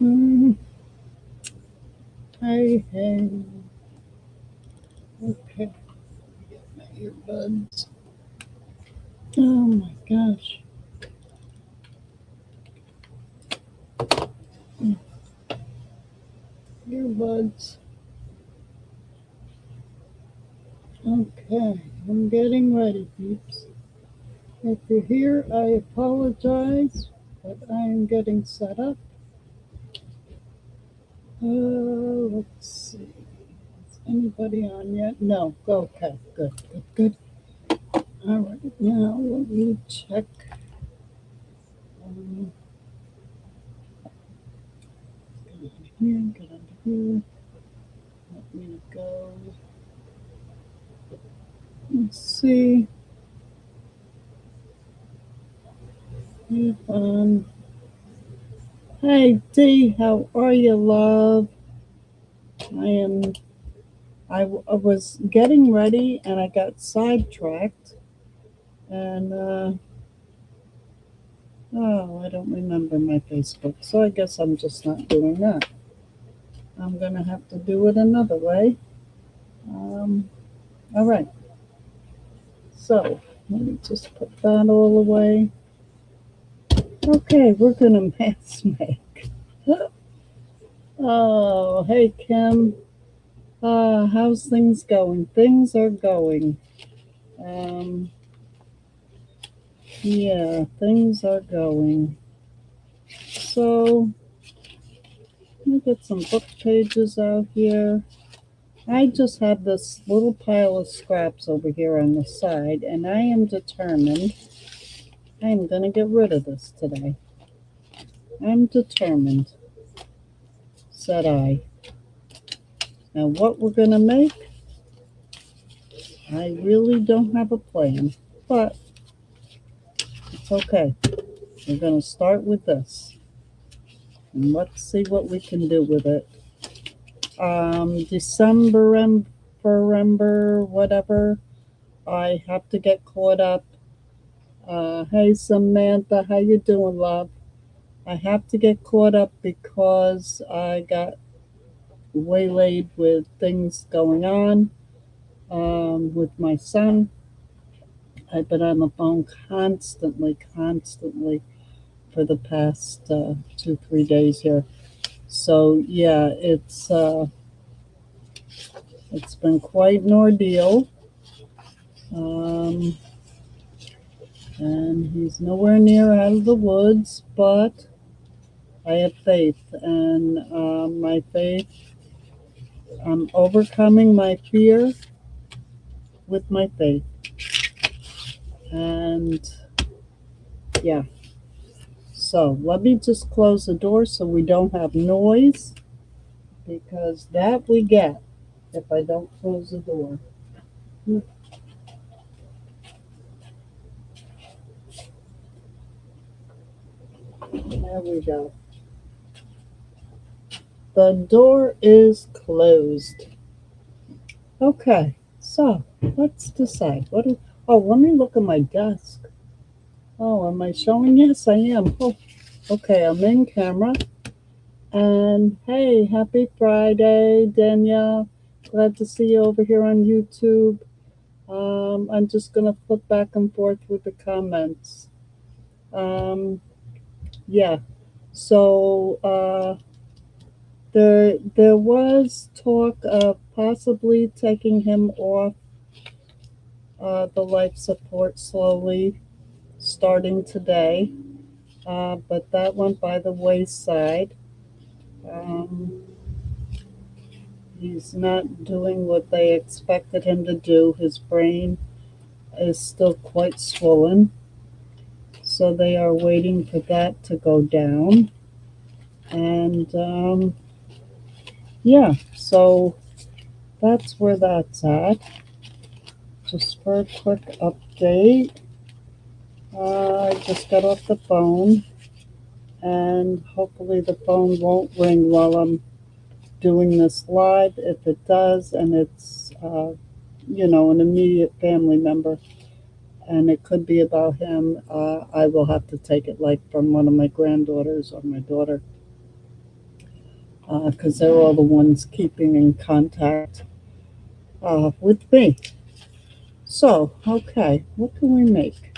Mm, hey, hey. Okay, get my earbuds. Oh my gosh. Earbuds. Okay, I'm getting ready, peeps. If you're here, I apologize, but I am getting set up. Let's see. Is anybody on yet? No. Okay, good, good, good. All right, now let me check. Get under here, get under here. Let me go. Let's see if Hey Dee, how are you, love? I am. I was getting ready and I got sidetracked, and oh, I don't remember my Facebook, so I guess I'm just not doing that. I'm gonna have to do it another way. Um, all right. So let me just put that all away. Okay, we're gonna mass make. Oh, hey Kim. How's things going? Things are going. Um, yeah, things are going. So let me get some book pages out here. I just have this little pile of scraps over here on the side, and I am determined I am going to get rid of this today. I'm determined, said I. Now, what we're going to make, I really don't have a plan, but it's okay. We're going to start with this, and let's see what we can do with it. December, whatever. I have to get caught up. Hey Samantha, how you doing, love? I have to get caught up because I got waylaid with things going on with my son. I've been on the phone constantly for the past 2, 3 days here. So yeah, it's been quite an ordeal. Um, and he's nowhere near out of the woods, but I have faith, and my faith, I'm overcoming my fear with my faith. And yeah, so let me just close the door so we don't have noise, because that we get if I don't close the door. There we go. The door is closed. Okay, so let's decide. Oh, let me look at my desk. Oh, am I showing? Yes, I am. Oh, okay, I'm in camera. And hey, happy Friday, Danielle. Glad to see you over here on YouTube. I'm just going to flip back and forth with the comments. Yeah, so there was talk of possibly taking him off the life support slowly starting today, but that went by the wayside. Um, he's not doing what they expected him to do. His brain is still quite swollen, so they are waiting for that to go down. And yeah, so that's where that's at. Just for a quick update, I just got off the phone, and hopefully the phone won't ring while I'm doing this live. If it does, and it's an immediate family member, and it could be about him, I will have to take it like from one of my granddaughters or my daughter. because they're all the ones keeping in contact with me. So, okay, what can we make?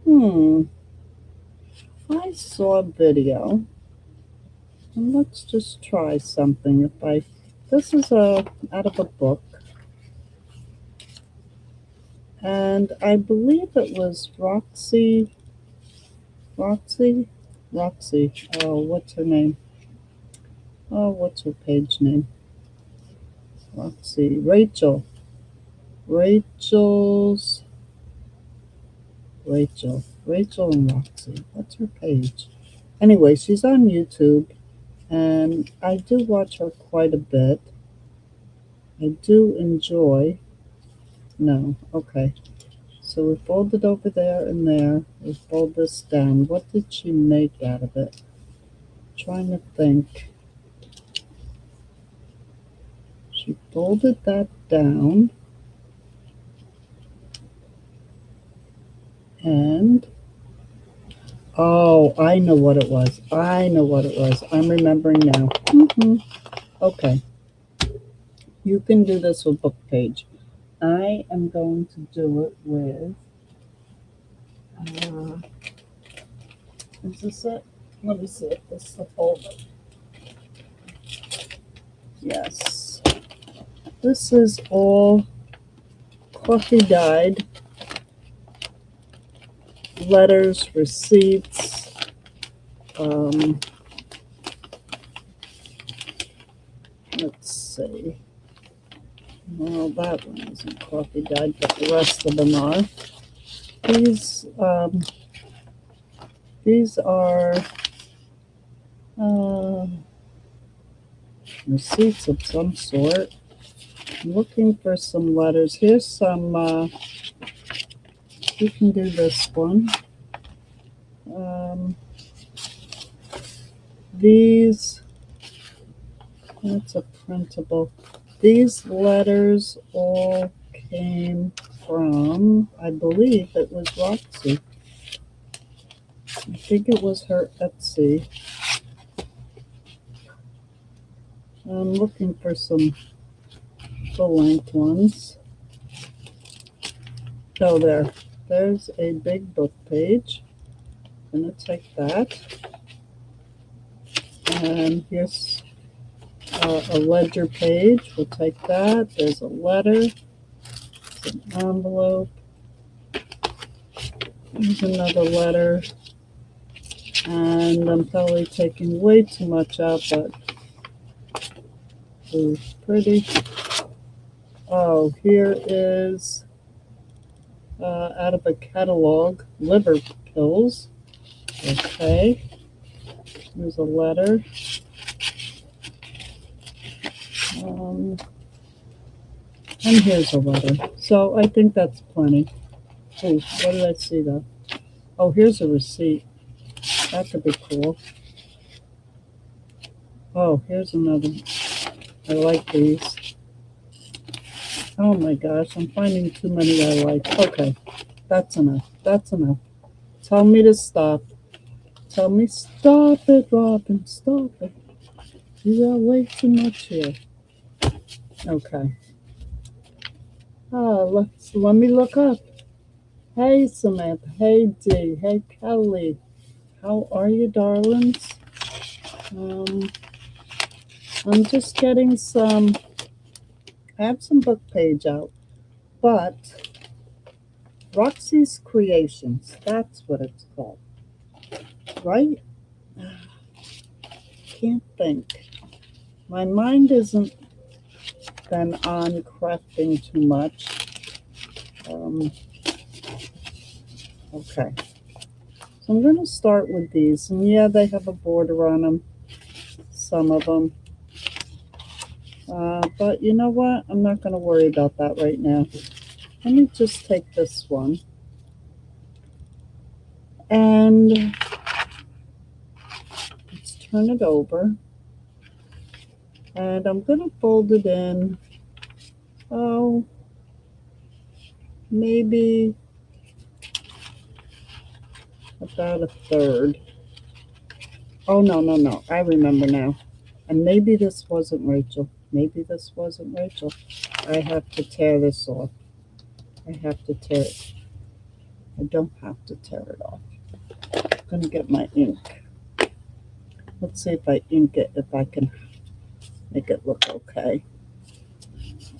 Hmm, I saw a video, and let's just try something. This is out of a book, and I believe it was Roxy, Roxy. Oh, what's her name? Oh, what's her page name? Roxy, Rachel's, Rachel and Roxy. What's her page? Anyway, she's on YouTube, and I do watch her quite a bit. I do enjoy. No, okay. So we fold it over there and there. We fold this down. What did she make out of it? Trying to think. She folded that down, and oh, I know what it was. I'm remembering now. Okay, you can do this with book page. I am going to do it with. Uh, is this it? Let me see if this is the folder. Yes. This is all coffee dyed letters, receipts. Um, let's see. Well, that one isn't coffee dyed, but the rest of them are. These are uh, receipts of some sort. I'm looking for some letters. Here's some. You can do this one. These. That's a printable. These letters all came from, I believe it was Roxy. I think it was her Etsy. I'm looking for some full-length ones. Oh, there's a big book page. I'm going to take that. And here's a ledger page. We'll take that. There's a letter. There's an envelope. Here's another letter. And I'm probably taking way too much out, but it's pretty. Oh, here is out of a catalog, liver pills. Okay. There's a letter. And here's a letter. So I think that's plenty. Oh, what did I see though? Oh, here's a receipt. That could be cool. Oh, here's another. I like these. Oh my gosh, I'm finding too many I like. Okay, that's enough. That's enough. Tell me to stop. Tell me stop it, Robin. Stop it. You got way too much here. Okay. Oh, let me look up. Hey, Samantha. Hey, Dee. Hey, Kelly. How are you, darlings? I'm just getting some. I have some book page out, but Roxy's Creations. That's what it's called, right? Can't think. My mind isn't been on crafting too much. Okay. So I'm going to start with these. And yeah, they have a border on them, some of them. But you know what? I'm not going to worry about that right now. Let me just take this one. And let's turn it over. And I'm going to fold it in, maybe about a third. Oh, no. I remember now. And maybe this wasn't Rachel. Maybe this wasn't Rachel. I have to tear this off. I have to tear it. I don't have to tear it off. I'm going to get my ink. Let's see if I ink it, if I can make it look okay.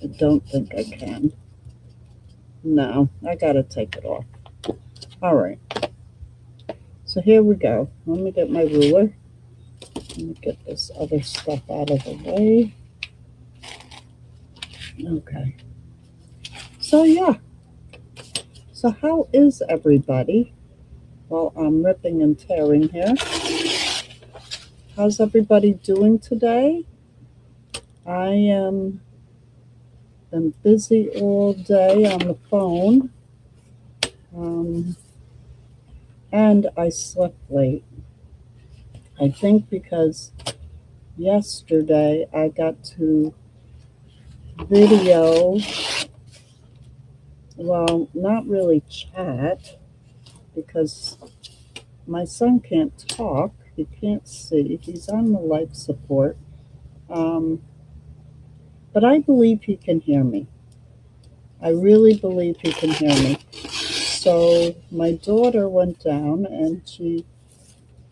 I don't think I can. No, I got to take it off. All right. So here we go. Let me get my ruler. Let me get this other stuff out of the way. Okay. So yeah. So how is everybody? Well, I'm ripping and tearing here. How's everybody doing today? I am been busy all day on the phone. And I slept late. I think because yesterday I got to video, well, not really chat, because my son can't talk, he can't see, he's on the life support. But I believe he can hear me. I really believe he can hear me. So my daughter went down and she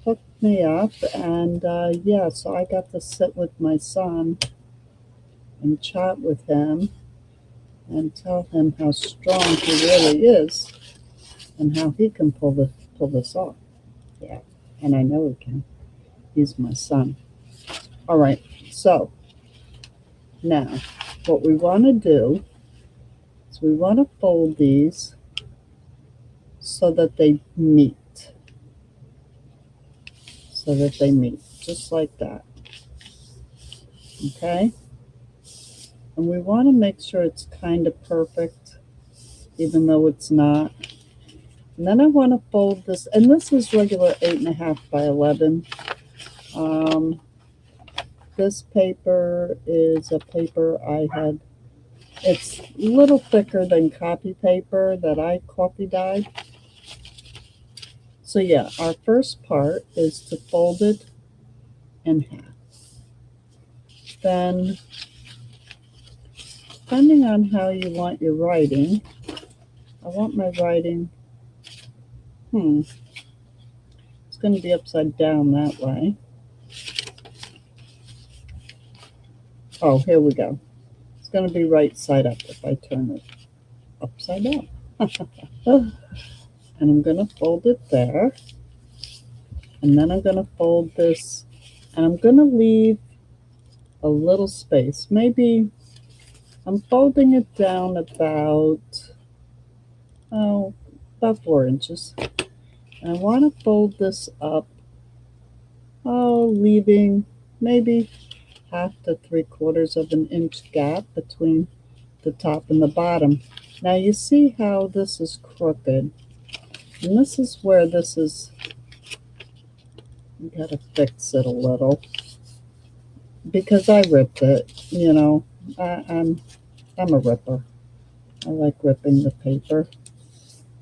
hooked me up, and yeah, so I got to sit with my son and chat with him and tell him how strong he really is and how he can pull this off. Yeah, and I know he can. He's my son. All right, so now what we want to do is we want to fold these so that they meet. So that they meet, just like that. Okay? And we want to make sure it's kind of perfect, even though it's not. And then I want to fold this, and this is regular 8.5 by 11. This paper is a paper I had, it's a little thicker than copy paper that I coffee dyed. So yeah, our first part is to fold it in half. Then, depending on how you want your writing, I want my writing, it's going to be upside down that way. Oh, here we go. It's going to be right side up if I turn it upside down. And I'm going to fold it there. And then I'm going to fold this, and I'm going to leave a little space. Maybe I'm folding it down about 4 inches. And I want to fold this up, leaving maybe 1/2 to 3/4 of an inch gap between the top and the bottom. Now you see how this is crooked, and this is where this is, you gotta fix it a little, because I ripped it, you know, I'm a ripper. I like ripping the paper.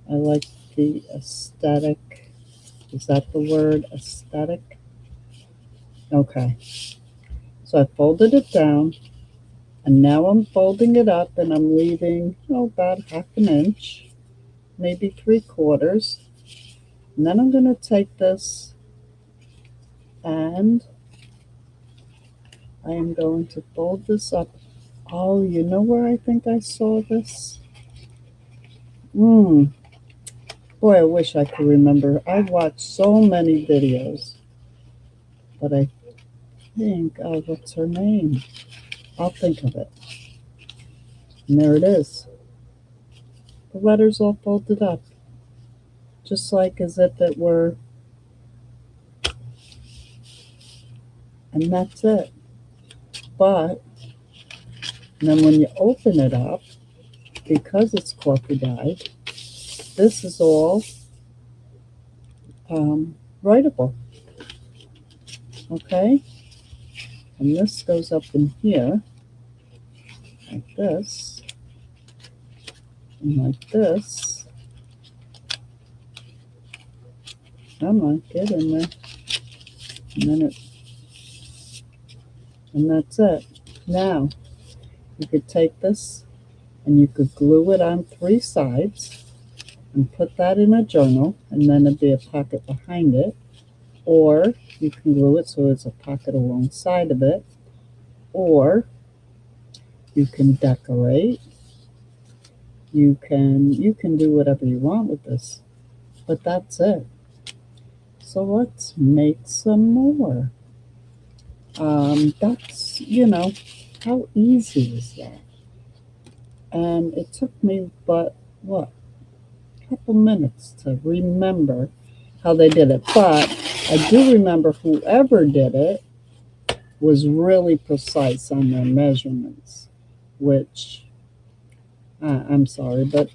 I like the aesthetic. Is that the word, aesthetic? Okay. So I folded it down, and now I'm folding it up, and I'm leaving about 1/2 an inch, maybe 3/4. And then I'm going to take this, and I am going to fold this up. Oh, you know where I think I saw this? Boy, I wish I could remember. I've watched so many videos, but I think, what's her name? I'll think of it. And there it is. The letters all folded up, just like as if it were, and that's it. But, and then when you open it up, because it's coffee dyed, this is all writable. Okay? And this goes up in here, like this, and like this. Come on, get in there. And then it, And that's it. Now, you could take this and you could glue it on 3 sides and put that in a journal, and then it'd be a pocket behind it. Or you can glue it so it's a pocket alongside of it. Or you can decorate. You can do whatever you want with this. But that's it. So let's make some more. That's, how easy is that? And it took me, but what, a couple minutes to remember how they did it. But I do remember whoever did it was really precise on their measurements, which I'm sorry, but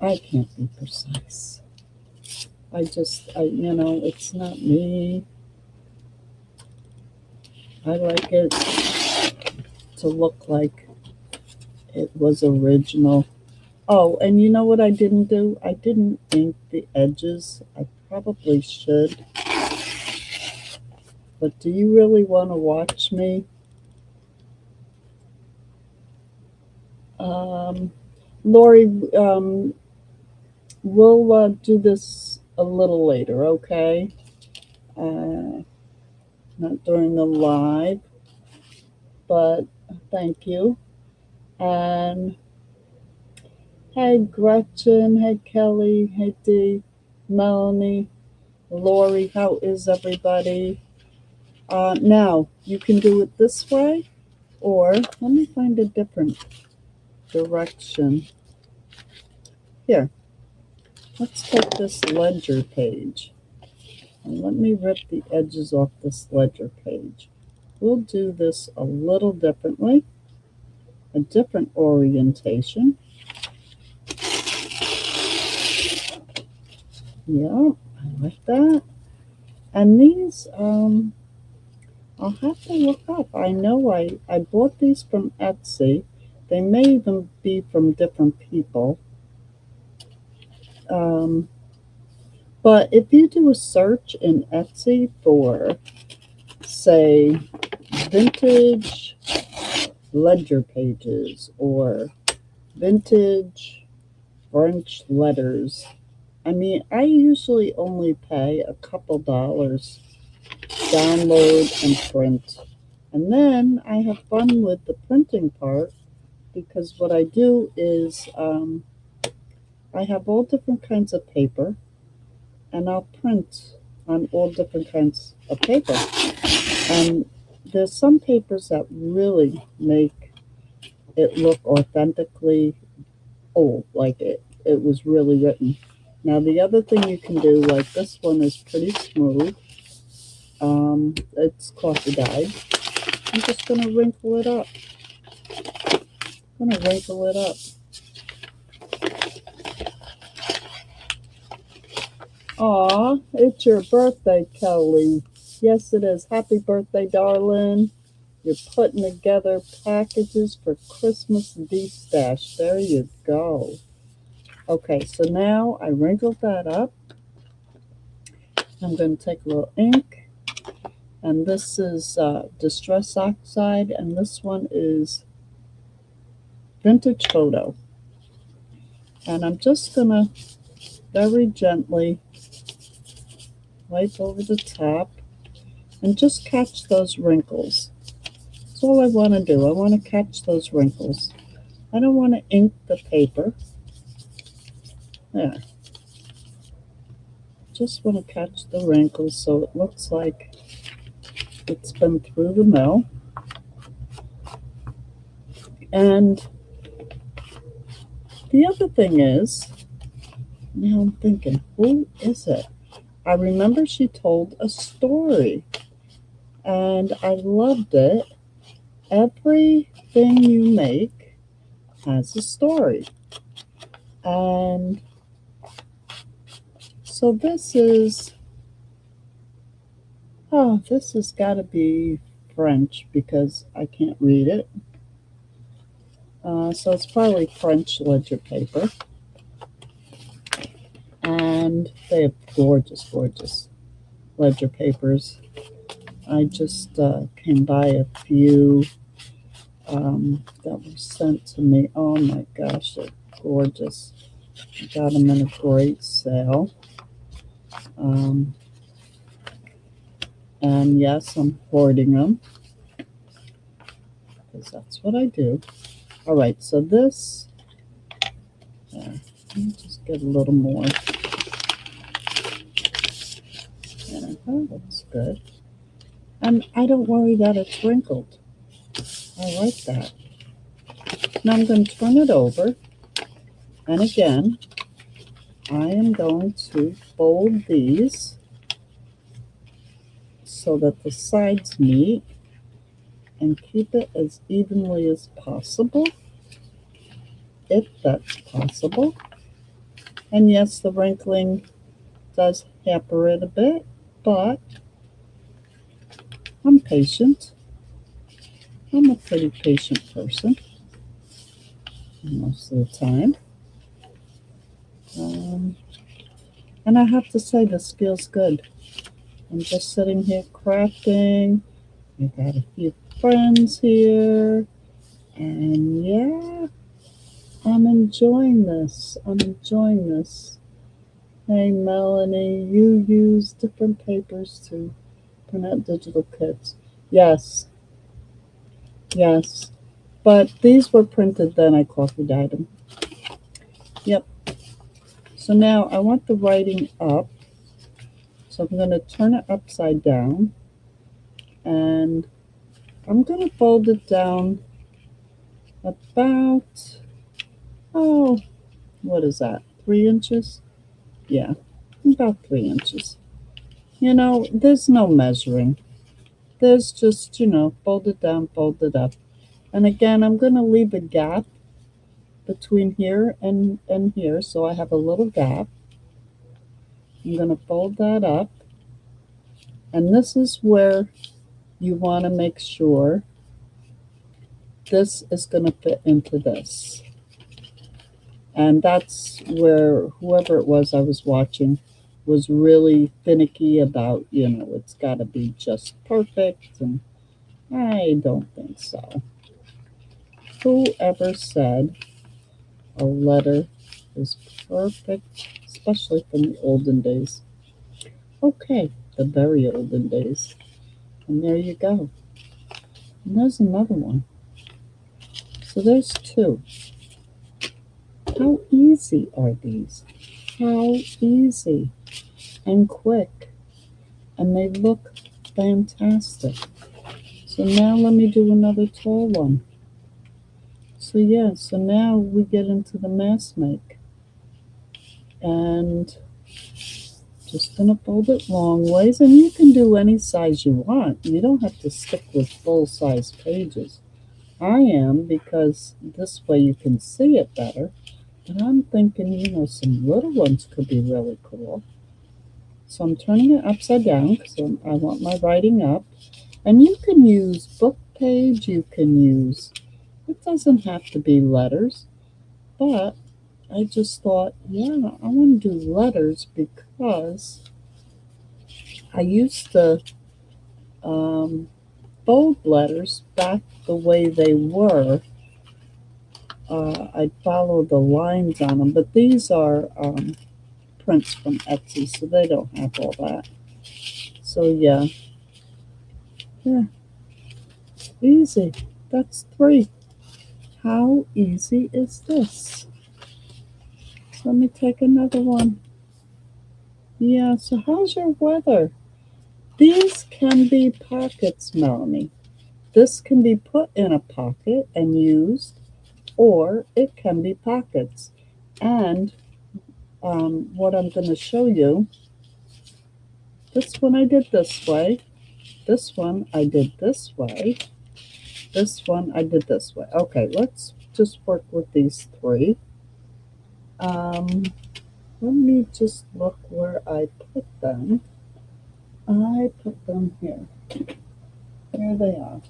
I can't be precise. It's not me. I like it to look like it was original. Oh, and you know what I didn't do? I didn't ink the edges. I probably should. But do you really want to watch me? Lori, we'll do this a little later, okay? Uh, Not during the live, but thank you. And hey, Gretchen. Hey, Kelly. Hey, Dee. Melanie. Lori, how is everybody? Now, you can do it this way, or let me find a different direction. Here, let's take this ledger page. And let me rip the edges off this ledger page. We'll do this a little differently, a different orientation. Yeah, I like that. And these, I'll have to look up. I know I bought these from Etsy. They may even be from different people. But if you do a search in Etsy for, say, vintage ledger pages or vintage French letters, I mean, I usually only pay a couple dollars, download and print. And then I have fun with the printing part because what I do is I have all different kinds of paper and I'll print on all different kinds of paper. And there's some papers that really make it look authentically old, like it was really written. Now, the other thing you can do, like this one is pretty smooth. It's coffee dyed. I'm just going to wrinkle it up. Aw, it's your birthday, Kelly. Yes, it is. Happy birthday, darling. You're putting together packages for Christmas D-Stash. There you go. Okay, so now I wrinkled that up. I'm going to take a little ink. And this is Distress Oxide. And this one is Vintage Photo. And I'm just going to very gently wipe over the top and just catch those wrinkles. That's all I want to do. I want to catch those wrinkles. I don't want to ink the paper. There. Just want to catch the wrinkles so it looks like it's been through the mill. And the other thing is, now I'm thinking, who is it? I remember she told a story and I loved it. Everything you make has a story. And so this has got to be French because I can't read it. So it's probably French ledger paper. And they have gorgeous, gorgeous ledger papers. I just came by a few that were sent to me. Oh my gosh, they're gorgeous. I got them in a great sale. Um, and yes, I'm hoarding them because that's what I do. All right, so this, let me just get a little more. Yeah, that looks good. And I don't worry that it's wrinkled. I like that. Now I'm going to turn it over. And again, I am going to fold these so that the sides meet and keep it as evenly as possible, if that's possible. And yes, the wrinkling does hamper it a bit, but I'm patient. I'm a pretty patient person most of the time. And I have to say, this feels good. I'm just sitting here crafting. I got a few friends here. And yeah, I'm enjoying this. I'm enjoying this. Hey, Melanie, you use different papers to print out digital kits. Yes, yes. But these were printed, then I coffee dyed them. Yep. So now I want the writing up. So I'm going to turn it upside down. And I'm going to fold it down about, oh, what is that? 3 inches? Yeah, about 3 inches. You know, there's no measuring. There's just, fold it down, fold it up. And again, I'm going to leave a gap between here and here, so I have a little gap. I'm going to fold that up. And this is where you want to make sure this is going to fit into this. And that's where whoever it was I was watching was really finicky about, it's got to be just perfect. And I don't think so. Whoever said a letter is perfect, especially from the olden days? Okay, the very olden days. And there you go. And there's another one. So there's 2. How easy are these? How easy and quick. And they look fantastic. So now let me do another tall one. So yeah, so now we get into the mask make. And just going to fold it long ways. And you can do any size you want. You don't have to stick with full-size pages. I am, because this way you can see it better. But I'm thinking, some little ones could be really cool. So I'm turning it upside down because I want my writing up. And you can use book page. You can use, it doesn't have to be letters. But I just thought, yeah, I want to do letters because I used to fold letters back the way they were. I'd follow the lines on them, but these are prints from Etsy, so they don't have all that. So yeah, easy. That's 3. How easy is this? So let me take another one. Yeah, so how's your weather? These can be pockets, Melanie. This can be put in a pocket and used, or it can be pockets. And what I'm going to show you, this one I did this way, this one I did this way, this one I did this way. Okay, let's just work with these 3. Let me just look where I put them. I put them here. Here they are.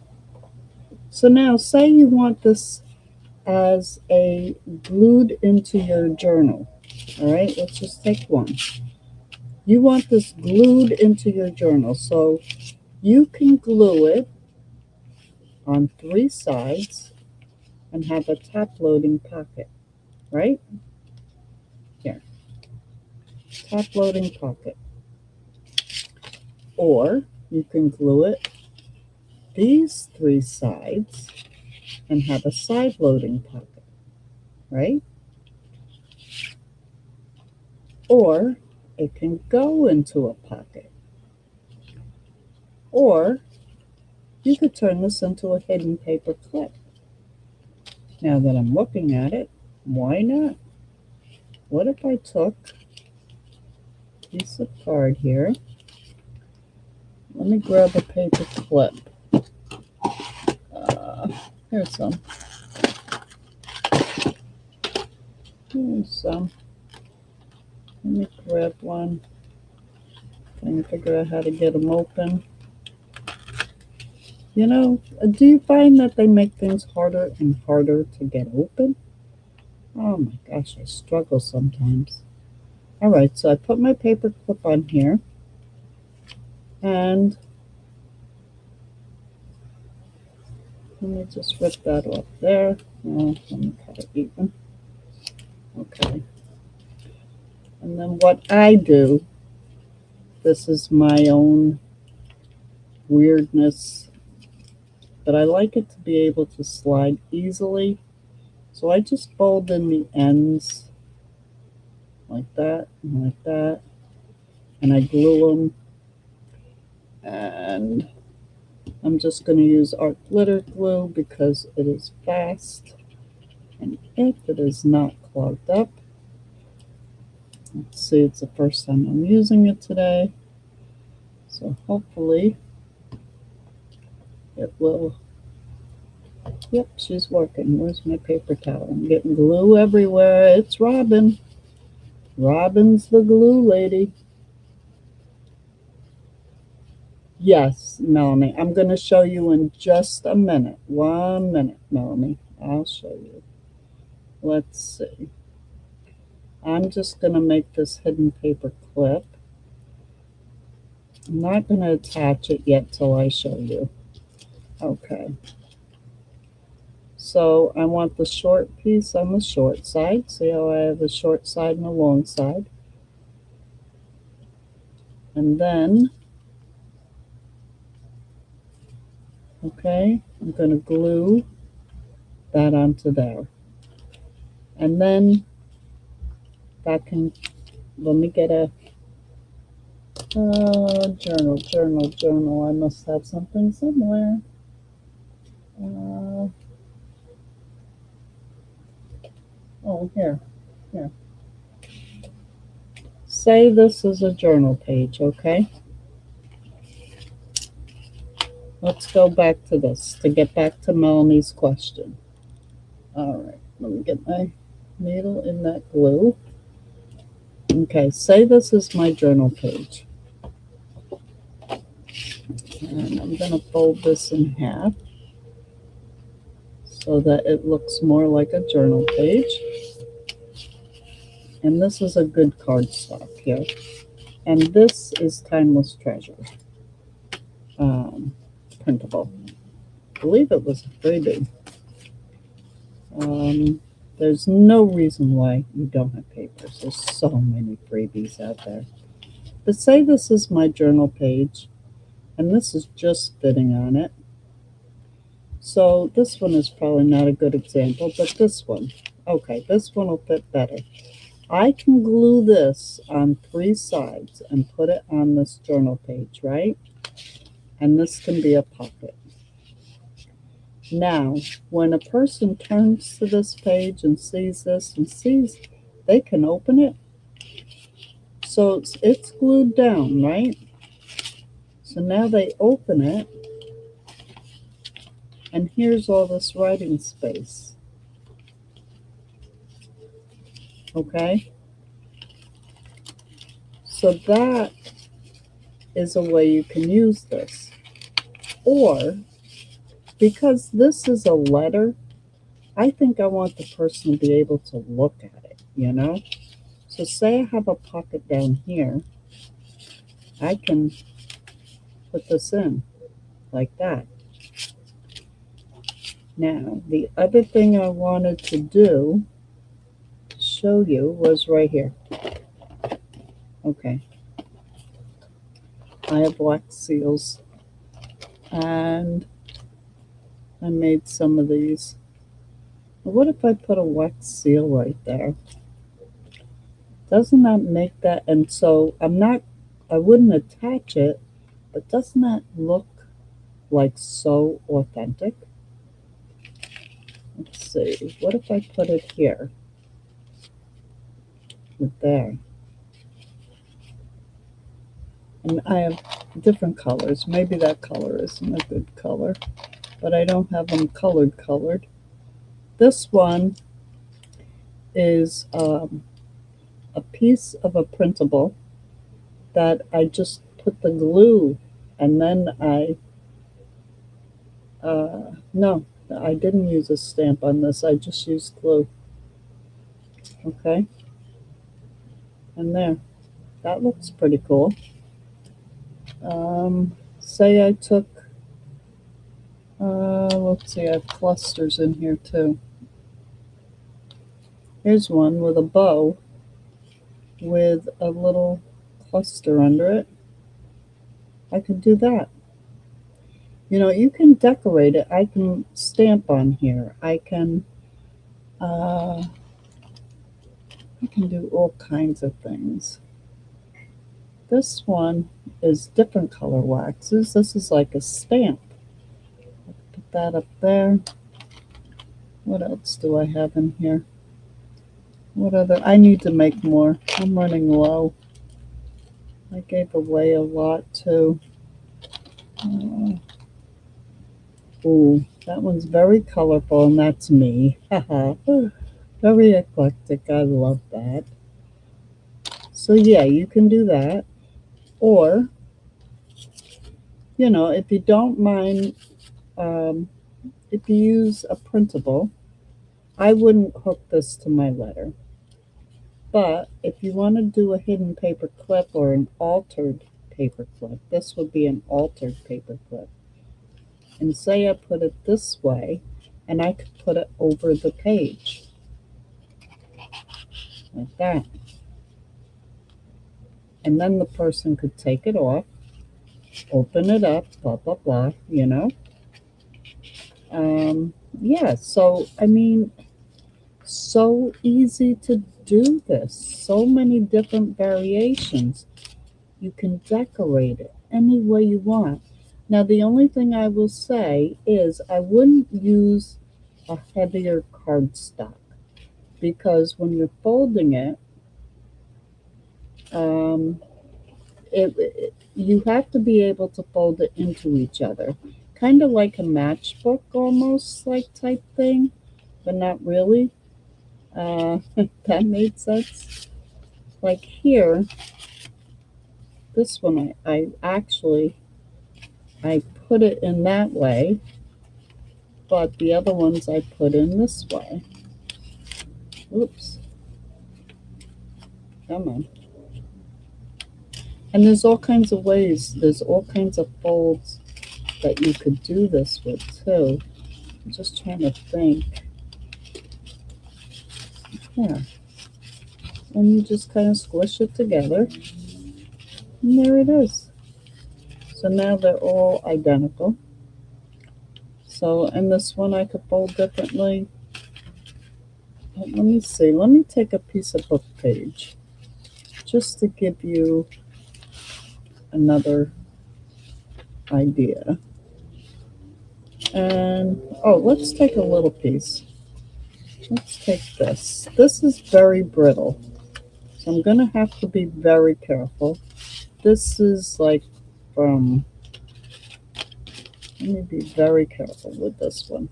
So now say you want this as a glued into your journal. All right, let's just take one. You want this glued into your journal. So You can glue it on 3 sides and have a top-loading pocket, right? Here, top-loading pocket. Or you can glue it these 3 sides and have a side-loading pocket, right? Or it can go into a pocket. Or you could turn this into a hidden paper clip. Now that I'm looking at it, why not? What if I took a piece of card here? Let me grab a paper clip. Here's some. Here's some. Let me grab one. Trying to figure out how to get them open. You know, do you find that they make things harder and harder to get open? Oh my gosh, I struggle sometimes. All right, so I put my paper clip on here. And let me just rip that off there. Oh, let me cut it even. Okay. And then what I do, this is my own weirdness, but I like it to be able to slide easily. So I just fold in the ends like that and like that. And I glue them. And I'm just going to use art glitter glue because it is fast. And if it is not clogged up, let's see, it's the first time I'm using it today. So hopefully it will. Yep, she's working. Where's my paper towel? I'm getting glue everywhere. It's Robin. Robin's the glue lady. Yes, Melanie. I'm going to show you in just a minute. 1 minute, Melanie. I'll show you. Let's see. I'm just going to make this hidden paper clip. I'm not going to attach it yet till I show you. Okay. So I want the short piece on the short side. See how I have a short side and a long side? And then, okay, I'm going to glue that onto there. And then that can, let me get a journal. I must have something somewhere. Oh, here. Say this is a journal page, okay? Let's go back to this to get back to Melanie's question. All right, let me get my needle in that glue. Okay, say this is my journal page. And I'm going to fold this in half so that it looks more like a journal page. And this is a good cardstock here. And this is Timeless Treasure. Printable. I believe it was a freebie. There's no reason why you don't have papers. There's so many freebies out there. But say this is my journal page, and this is just fitting on it. So this one is probably not a good example, but this one. Okay, this one will fit better. I can glue this on 3 sides and put it on this journal page, right? And this can be a pocket. Now, when a person turns to this page and sees this and sees, they can open it. So it's glued down, right? So now they open it, and here's all this writing space. Okay? So that is a way you can use this. Or, because this is a letter, I think I want the person to be able to look at it, you know? So say I have a pocket down here, I can put this in. like that. Now, the other thing I wanted to do, show you, was right here. Okay. I have wax seals, and I made some of these. What if I put a wax seal right there? Doesn't that make that, and so I wouldn't attach it, but doesn't that look like so authentic? Let's see, what if I put it here, with there? And I have different colors. Maybe that color isn't a good color, but I don't have them colored. This one is a piece of a printable that I just put the glue, and then no, I didn't use a stamp on this. I just used glue. Okay, and there, that looks pretty cool. Say I took, let's see, I have clusters in here too. Here's one with a bow with a little cluster under it. I could do that. You know, you can decorate it. I can stamp on here. I can do all kinds of things. This one is different color waxes. This is like a stamp. Put that up there. What else do I have in here? What other? I need to make more. I'm running low. I gave away a lot too. Ooh, that one's very colorful, and that's me. Very eclectic. I love that. So yeah, you can do that. Or, you know, if you don't mind, if you use a printable, I wouldn't hook this to my letter. But if you want to do a hidden paper clip or an altered paper clip, this would be an altered paper clip. And say I put it this way, and I could put it over the page. Like that. And then the person could take it off, open it up, blah, blah, blah, you know. Yeah, so, I mean, so easy to do this. So many different variations. You can decorate it any way you want. Now, the only thing I will say is I wouldn't use a heavier cardstock, because when you're folding it, you have to be able to fold it into each other, kind of like a matchbook almost like type thing, but not really. That made sense. Like here, this one I actually I put it in that way, but the other ones I put in this way. Oops. Come on. And there's all kinds of ways, there's all kinds of folds that you could do this with too. I'm just trying to think. Yeah. And you just kind of squish it together. And there it is. So now they're all identical. So, and this one I could fold differently. But let me see. Let me take a piece of book page just to give you another idea. And, oh, let's take a little piece. Let's take this. This is very brittle, so I'm going to have to be very careful. This is like from, let me be very careful with this one.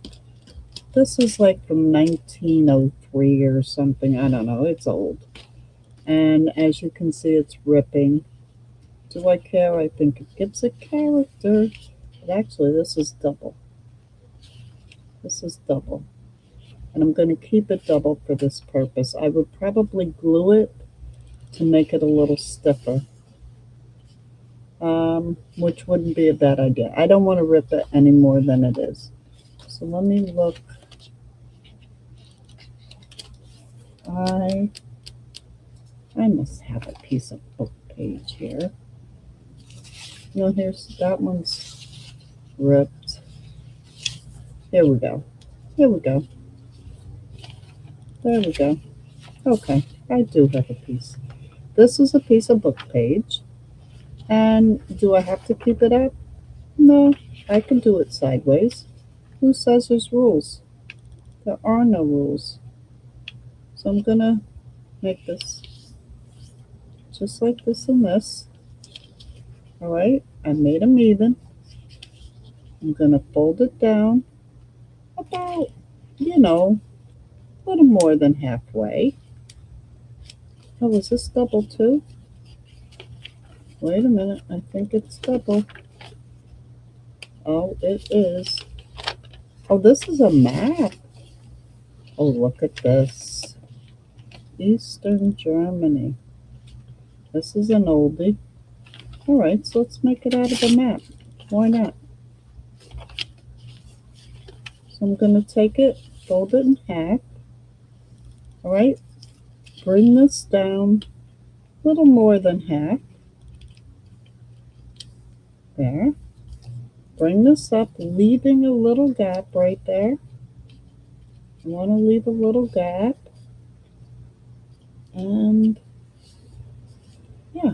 This is like from 1903 or something. I don't know. It's old. And as you can see, it's ripping. Do I care? I think it gives it character. But actually, this is double. This is double. And I'm going to keep it double for this purpose. I would probably glue it to make it a little stiffer. which wouldn't be a bad idea. I don't want to rip it any more than it is. So let me look. I must have a piece of book page here. No, here's that one's ripped. Here we go. Here we go. There we go. Okay, I do have a piece. This is a piece of book page. And do I have to keep it up? No, I can do it sideways. Who says there's rules? There are no rules. So I'm gonna make this just like this and this. All right, I made them even. I'm gonna fold it down about, a little more than halfway. Oh, was this double too? Wait a minute, I think it's double. Oh, it is. Oh, this is a map. Oh, look at this. Eastern Germany. This is an oldie. All right, so let's make it out of a map. Why not? So I'm going to take it, fold it in half. All right, bring this down a little more than half. There. Bring this up, leaving a little gap right there. I want to leave a little gap. And yeah.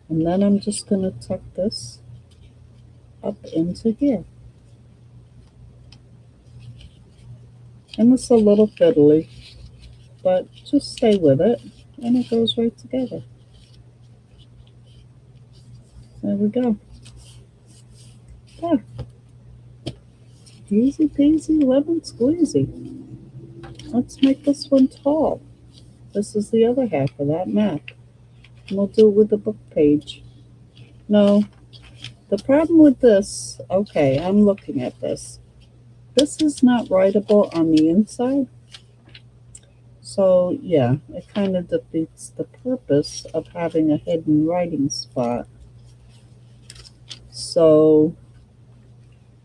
And then I'm just going to tuck this up into here. And it's a little fiddly, but just stay with it, and it goes right together. There we go. There. Easy peasy, lemon squeezy. Let's make this one tall. This is the other half of that map. And we'll do it with the book page. No, the problem with this, okay, I'm looking at this. This is not writable on the inside. So yeah, it kind of defeats the purpose of having a hidden writing spot. So,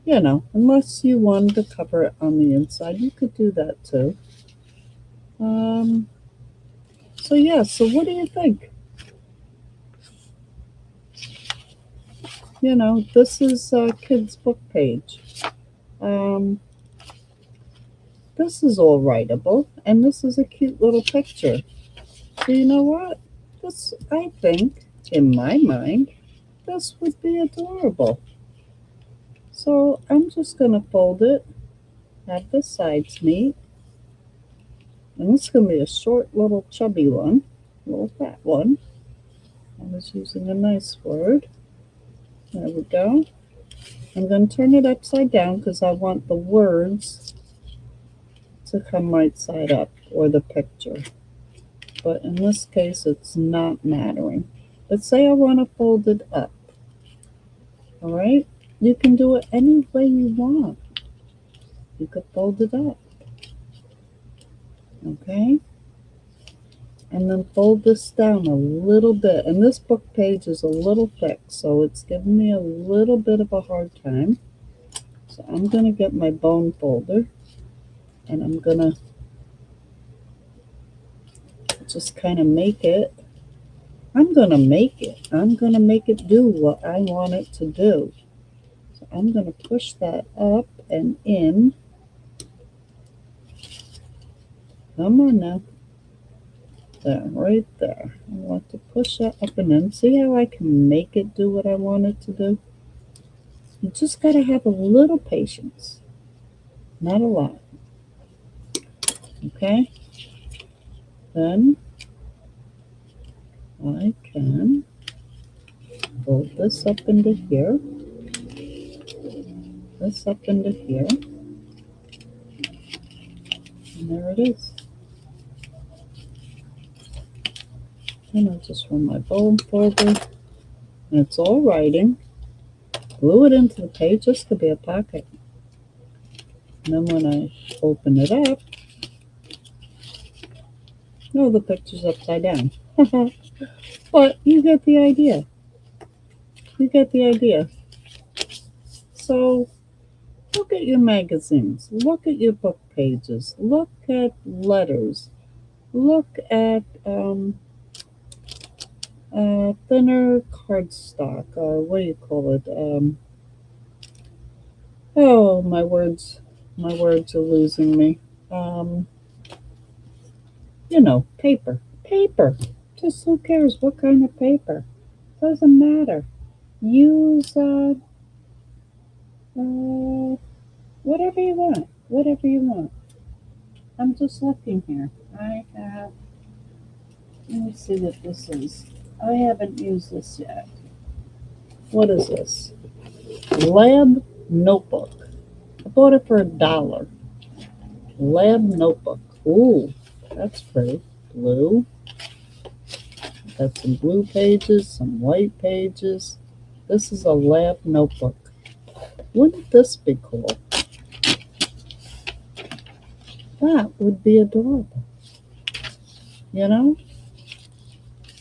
unless you wanted to cover it on the inside, you could do that too. So yeah, so what do you think? This is a kid's book page. This is all writable, and this is a cute little picture. So you know what? This, I think, in my mind, this would be adorable. So I'm just going to fold it, have the sides meet, and this is going to be a short little chubby one, a little fat one. I was using a nice word. There we go. I'm going to turn it upside down because I want the words to come right side up, or the picture. But in this case, it's not mattering. But say I want to fold it up. All right? You can do it any way you want. You could fold it up. Okay? And then fold this down a little bit. And this book page is a little thick, so it's giving me a little bit of a hard time. So I'm going to get my bone folder, and I'm going to just kind of make it. I'm going to make it do what I want it to do. So I'm going to push that up and in. Come on now. There, right there. I want to push that up and in. See how I can make it do what I want it to do? You just got to have a little patience. Not a lot. Okay? Then I can fold this up into here. This up into here. And there it is. And I'll just run my bone folder. And it's all writing. Glue it into the page. This could be a pocket. And then when I open it up, no, the picture's upside down. But you get the idea. You get the idea. So look at your magazines, look at your book pages, look at letters, look at thinner cardstock, what do you call it? Oh, my words are losing me. Um, paper, paper. Just who cares what kind of paper? Doesn't matter. Use whatever you want, whatever you want. I'm just looking here. I have. Let me see what this is. I haven't used this yet. What is this? Lab notebook. I bought it for $1. Lab notebook. Ooh, that's pretty. Blue. Got some blue pages, some white pages. This is a lab notebook. Wouldn't this be cool? That would be adorable. You know?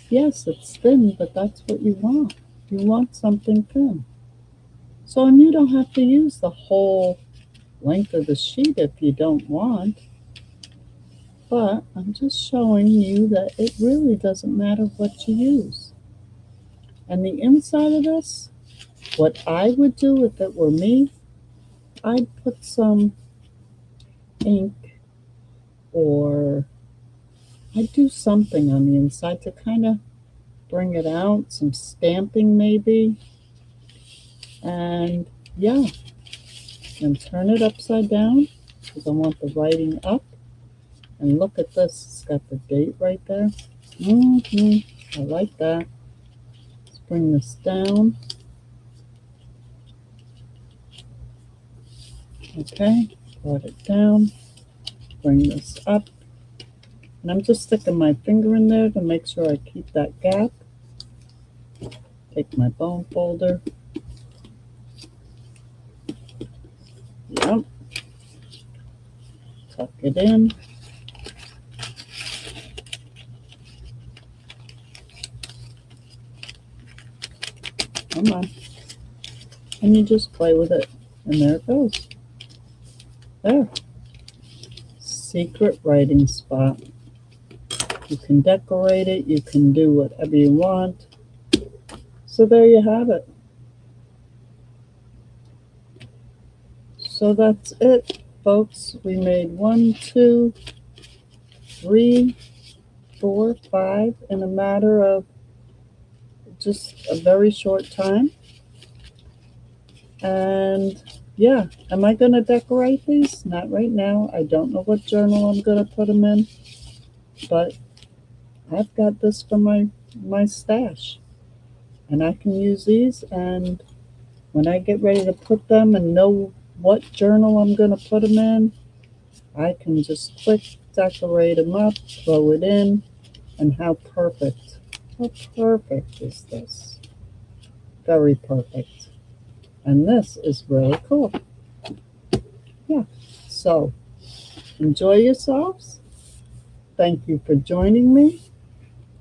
Yes, it's thin, but that's what you want. You want something thin. So, and you don't have to use the whole length of the sheet if you don't want. But I'm just showing you that it really doesn't matter what you use. And the inside of this, what I would do if it were me, I'd put some ink or I'd do something on the inside to kind of bring it out, some stamping maybe. And yeah, and turn it upside down because I want the writing up. And look at this, it's got the date right there. I like that. Let's bring this down. Okay, brought it down. Bring this up. And I'm just sticking my finger in there to make sure I keep that gap. Take my bone folder. Yep. Tuck it in. Come on. And you just play with it. And there it goes. There. Secret writing spot. You can decorate it. You can do whatever you want. So there you have it. So that's it, folks. We made 1, 2, 3, 4, 5 in a matter of just a very short time. And yeah, am I going to decorate these? Not right now. I don't know what journal I'm going to put them in, but I've got this for my stash. And I can use these, and when I get ready to put them and know what journal I'm going to put them in, I can just click, decorate them up, throw it in, and how perfect is this? Very perfect. And this is really cool. Yeah, so enjoy yourselves. Thank you for joining me.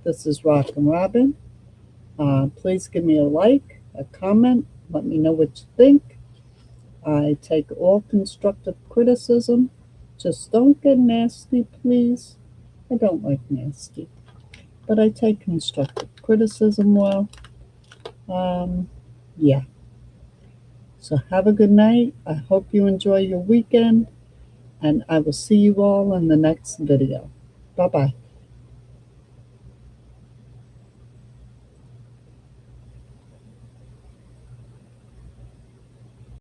This is Rockin' Robin. Please give me a like, a comment, let me know what you think. I take all constructive criticism. Just don't get nasty, please. I don't like nasty, but I take constructive criticism well. Yeah. So have a good night. I hope you enjoy your weekend, and I will see you all in the next video. Bye-bye.